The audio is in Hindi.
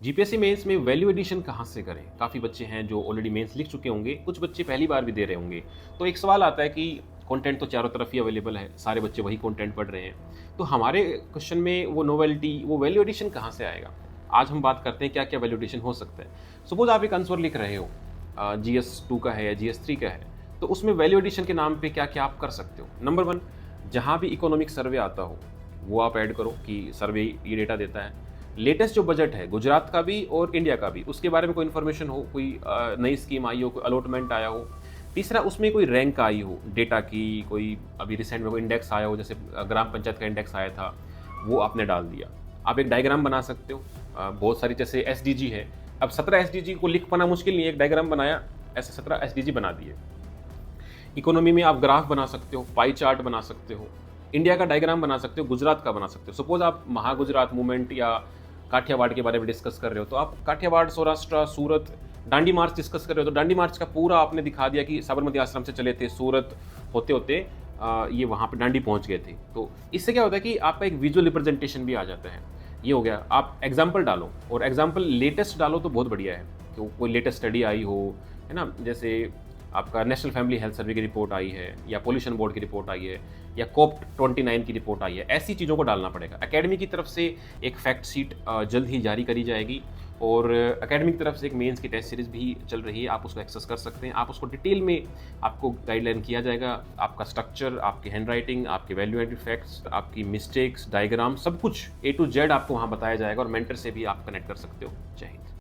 जीपीएससी मेंस में वैल्यू एडिशन कहाँ से करें? काफ़ी बच्चे हैं जो ऑलरेडी मेंस लिख चुके होंगे, कुछ बच्चे पहली बार भी दे रहे होंगे। तो एक सवाल आता है कि कंटेंट तो चारों तरफ ही अवेलेबल है, सारे बच्चे वही कंटेंट पढ़ रहे हैं। तो हमारे क्वेश्चन में वो नोवेल्टी, वो वैल्यू एडिशन कहाँ से आएगा? आज हम बात करते हैं क्या-क्या वैल्यू एडिशन हो सकता है। सपोज़ आप एक आंसर लिख रहे हो जीएस 2 का है या जीएस 3 का है, तो उसमें वैल्यू एडिशन के नाम पे क्या-क्या आप कर सकते हो? नंबर 1, जहाँ भी इकोनॉमिक सर्वे आता हो, वो आप ऐड करो कि सर्वे ये डेटा देता है। लेटेस्ट जो बजट है गुजरात का भी और इंडिया का भी, उसके बारे में कोई इन्फॉर्मेशन हो, कोई नई स्कीम आई हो, कोई अलॉटमेंट आया हो। तीसरा, उसमें कोई रैंक आई हो डेटा की, कोई अभी रिसेंट में कोई इंडेक्स आया हो, जैसे ग्राम पंचायत का इंडेक्स आया था, वो आपने डाल दिया। आप एक डायग्राम बना सकते हो। बहुत सारी जैसे एसडीजी है, अब 17 एसडीजी को लिख पाना मुश्किल नहीं है, एक डायग्राम बनाया, ऐसे 17 एसडीजी बना दिए। इकोनॉमी में आप ग्राफ बना सकते हो, पाई चार्ट बना सकते हो, इंडिया का डायग्राम बना सकते हो, गुजरात का बना सकते हो। सपोज आप महागुजरात मूवमेंट या काठियावाड़ के बारे में डिस्कस कर रहे हो, तो आप काठियावाड़, सौराष्ट्र, सूरत, दांडी मार्च डिस्कस कर रहे हो, तो दांडी मार्च का पूरा आपने दिखा दिया कि साबरमती आश्रम से चले थे, सूरत होते होते ये वहाँ पे दांडी पहुँच गए थे। तो इससे क्या होता है कि आपका एक विजुअल रिप्रेजेंटेशन भी आ जाता है। ये हो गया, आप एग्जाम्पल डालो, और एग्जाम्पल लेटेस्ट डालो तो बहुत बढ़िया है, तो कोई लेटेस्ट स्टडी आई हो, है ना, जैसे आपका नेशनल फैमिली हेल्थ सर्वे की रिपोर्ट आई है, या पोल्यूशन बोर्ड की रिपोर्ट आई है, या कोप 29 की रिपोर्ट आई है। ऐसी चीज़ों को डालना पड़ेगा। एकेडमी की तरफ से एक फैक्ट शीट जल्द ही जारी करी जाएगी, और एकेडमी की तरफ से एक मेंस की टेस्ट सीरीज भी चल रही है, आप उसको एक्सेस कर सकते हैं। आप उसको डिटेल में आपको गाइडलाइन किया जाएगा, आपका स्ट्रक्चर, आपकी हैंड राइटिंग, आपके वैल्यू एडेड फैक्ट्स, आपकी मिस्टेक्स, डायग्राम, सब कुछ A to Z आपको वहाँ बताया जाएगा, और मेंटर से भी आप कनेक्ट कर सकते हो। जय हिंद।